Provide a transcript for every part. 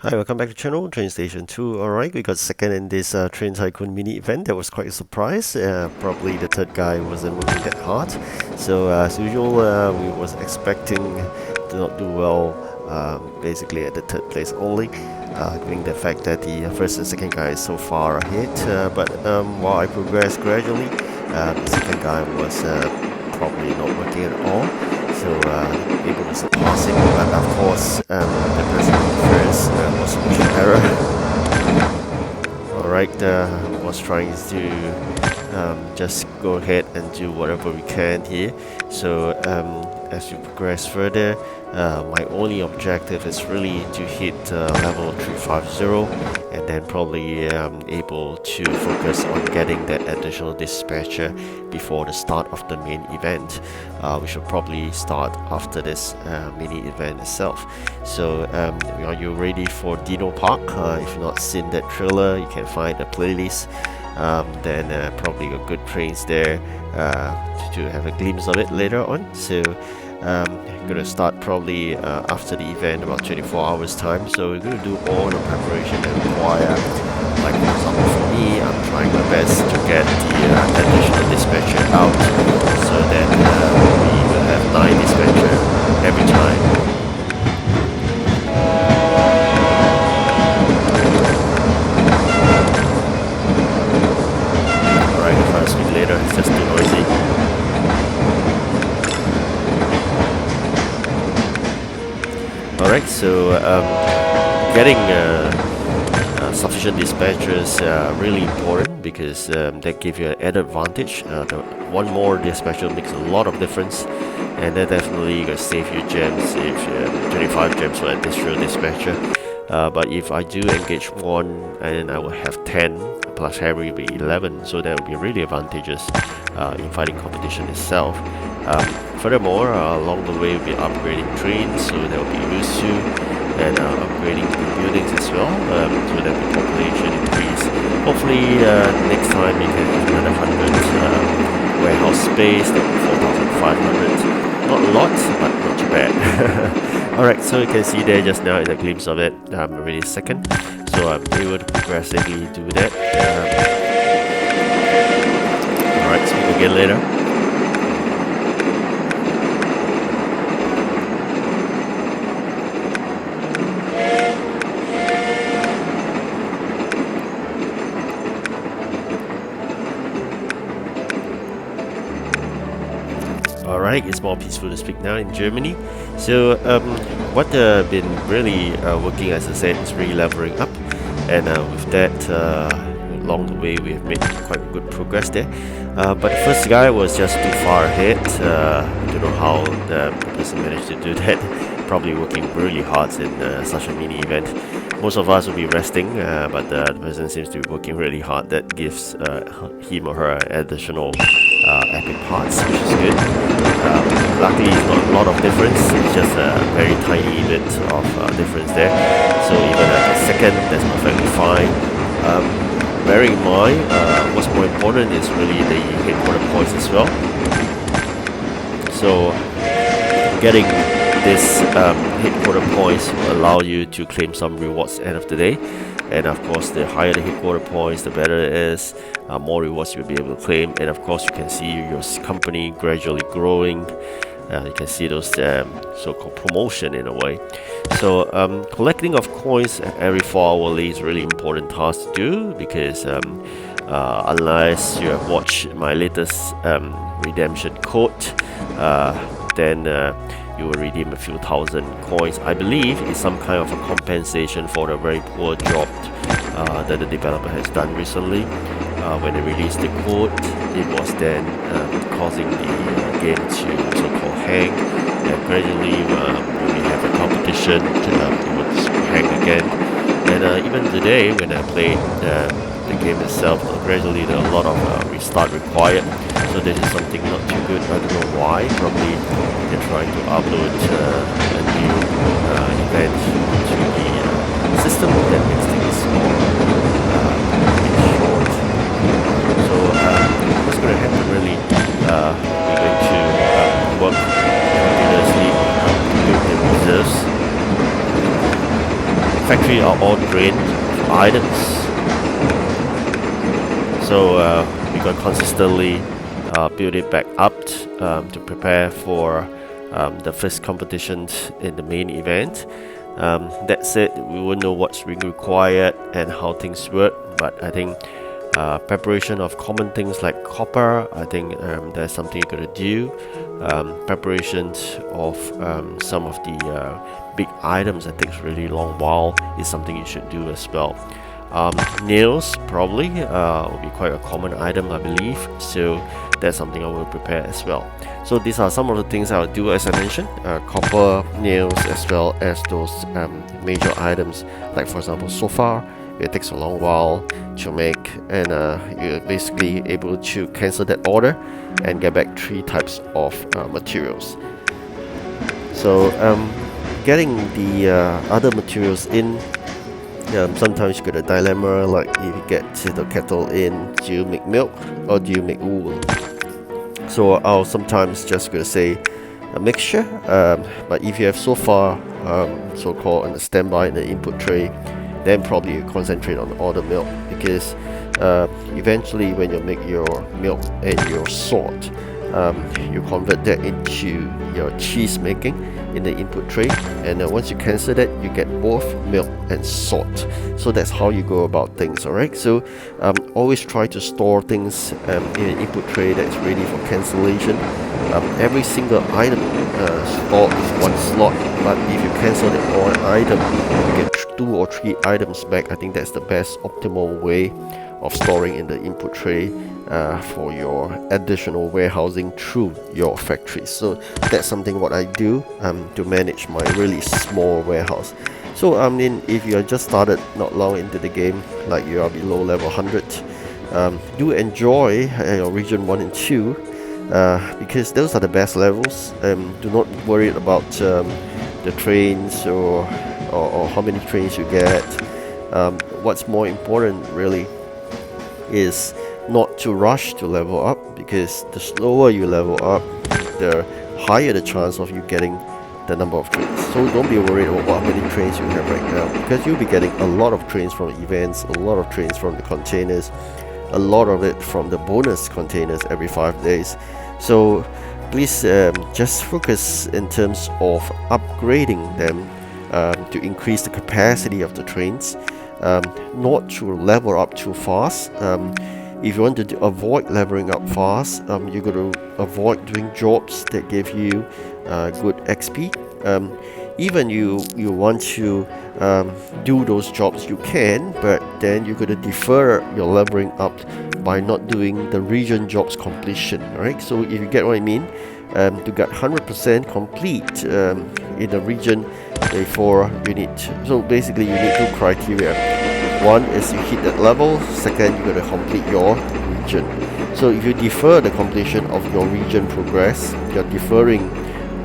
Hi, welcome back to channel, TrainStation 2. Alright, we got second in this Train Tycoon mini event. That was quite a surprise. Probably the third guy wasn't working that hard. So as usual, we was expecting to not do well, basically at the third place only, given the fact that the first and second guy is so far ahead. But while I progressed gradually, the second guy was probably not working at all. So able to surpass him, but of course the person first was pushing error. Alright, was trying to just go ahead and do whatever we can here. So as you progress further, my only objective is really to hit level 350 and then probably able to focus on getting that additional dispatcher before the start of the main event. We should probably start after this mini event itself. So are you ready for Dino Park? If you've not seen that trailer, you can find the playlist. Then probably got good trains there to have a glimpse of it later on. So gonna start probably after the event, about 24 hours time. So we're gonna do all the preparation that require. Like for example, for me, I'm trying my best to get the additional dispatcher out, so that we will have 9 dispatcher every time. Alright, if I speak later, it's just too noisy. Alright, so getting sufficient dispatchers really important, because that gives you an added advantage. One more dispatcher makes a lot of difference, and that definitely gonna save you gems if 25 gems for additional dispatcher. But if I do engage one, and I will have 10 plus Harry will be 11, so that will be really advantageous in fighting competition itself. Furthermore, along the way we'll be upgrading trains, so that will be used to, and upgrading the buildings as well, so that the population increase. Hopefully next time we can have another 100 warehouse space, that will be 4,500. Not a lot, but not too bad. Alright, so you can see there just now is a glimpse of it. I'm already second, so I'm able to progressively do that. Alright, speak again later. Alright, it's more peaceful to speak now in Germany. So what been really working, as I said, is really leveling up, and with that along the way we have made quite good progress there. But the first guy was just too far ahead. I don't know how the person managed to do that. Probably working really hard in such a mini event. Most of us will be resting, but the person seems to be working really hard. That gives him or her additional epic parts, which is good. Luckily, it's not a lot of difference. It's just a very tiny bit of difference there. So even at the second, that's perfectly fine. Bearing in mind, what's more important is really the headquarter points as well. So getting this headquarter points will allow you to claim some rewards at the end of the day. And of course, the higher the headquarter points, the better it is. More rewards you'll be able to claim, and of course you can see your company gradually growing. You can see those so-called promotion in a way. So collecting of coins every 4 hourly is really important task to do, because unless you have watched my latest redemption code, then you will redeem a few thousand coins. I believe it's some kind of a compensation for the very poor job that the developer has done recently. When they released the code, it was then causing the game to so-called hang, and gradually when we have a competition, it would hang again. And even today, when I played the game itself, gradually there are a lot of restart required. So this is something not too good. I don't know why. Probably they're trying to upload a new event to the system that makes things more short. So what's going to happen really? We're going to work continuously to build the reserves. factory are all drained items, so we got consistently build it back up to prepare for the first competition in the main event. That said, we will know what's really required and how things work, but I think preparation of common things like copper, I think that's something you gotta do. Preparations of some of the big items that takes really long while is something you should do as well. Nails probably will be quite a common item, I believe, so that's something I will prepare as well. So these are some of the things I'll do, as I mentioned, copper, nails, as well as those major items, like for example sofa. It takes a long while to make, and you're basically able to cancel that order and get back 3 types of materials. So getting the other materials in, sometimes you get a dilemma, like if you get the kettle in, do you make milk or do you make wool? So I'll sometimes just gonna say a mixture, but if you have so far so-called on the standby in the input tray, then probably you concentrate on all the milk, because eventually when you make your milk and your salt, you convert that into your cheese making in the input tray, and once you cancel that, you get both milk and salt. So that's how you go about things. Alright, so always try to store things in an input tray that's ready for cancellation. Every single item stored is 1 slot, but if you cancel that one item, you get 2 or 3 items back. I think that's the best optimal way of storing in the input tray for your additional warehousing through your factory. So that's something what I do to manage my really small warehouse. So I mean, if you are just started not long into the game, like you are below level 100, do enjoy your region 1 and 2, because those are the best levels. Do not worry about the trains or how many trains you get. What's more important really is not to rush to level up, because the slower you level up, the higher the chance of you getting the number of trains. So don't be worried about how many trains you have right now, because you'll be getting a lot of trains from events, a lot of trains from the containers, a lot of it from the bonus containers every 5 days. So please just focus in terms of upgrading them to increase the capacity of the trains, not to level up too fast. If you want to avoid leveling up fast, you got to avoid doing jobs that give you good XP. Even you want to do those jobs, you can, but then you got to defer your leveling up by not doing the region jobs completion. Alright, so if you get what I mean, to get 100% complete in the region before you need. So basically, you need 2 criteria. One is you hit that level, second you got to complete your region. So if you defer the completion of your region progress, you're deferring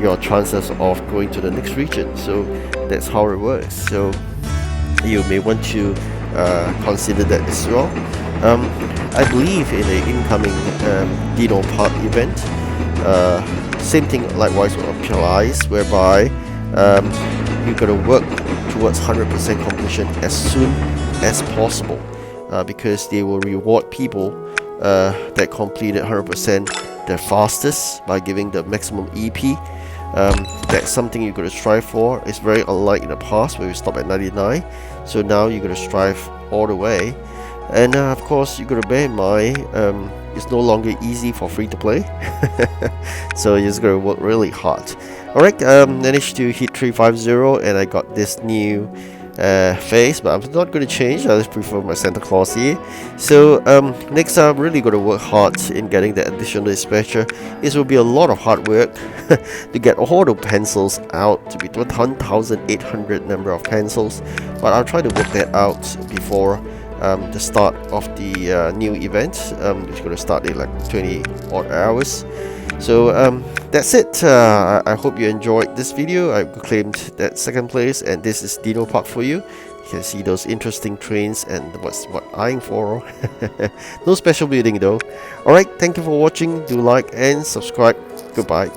your chances of going to the next region. So that's how it works. So you may want to consider that as well. I believe in the incoming Dino Park event, same thing likewise applies, whereby you got to work towards 100% completion as soon as possible, because they will reward people that completed 100% the fastest by giving the maximum EP. That's something you're going to strive for. It's very unlike in the past where we stop at 99. So now you're going to strive all the way. And of course, you're going to bear in mind it's no longer easy for free to play. So you're just going to work really hard. Alright, managed to hit 350, and I got this new face, but I'm not going to change. I just prefer my Santa Claus here. So next I'm really going to work hard in getting the additional dispatcher. This will be a lot of hard work to get all the pencils out, to be 1,800 number of pencils, but I'll try to work that out before the start of the new event, which is going to start in like 20 odd hours. So that's it. I hope you enjoyed this video. I claimed that 2nd place, and this is Dino Park for you. You can see those interesting trains and what eyeing for. No special building though. Alright, thank you for watching. Do like and subscribe. Goodbye.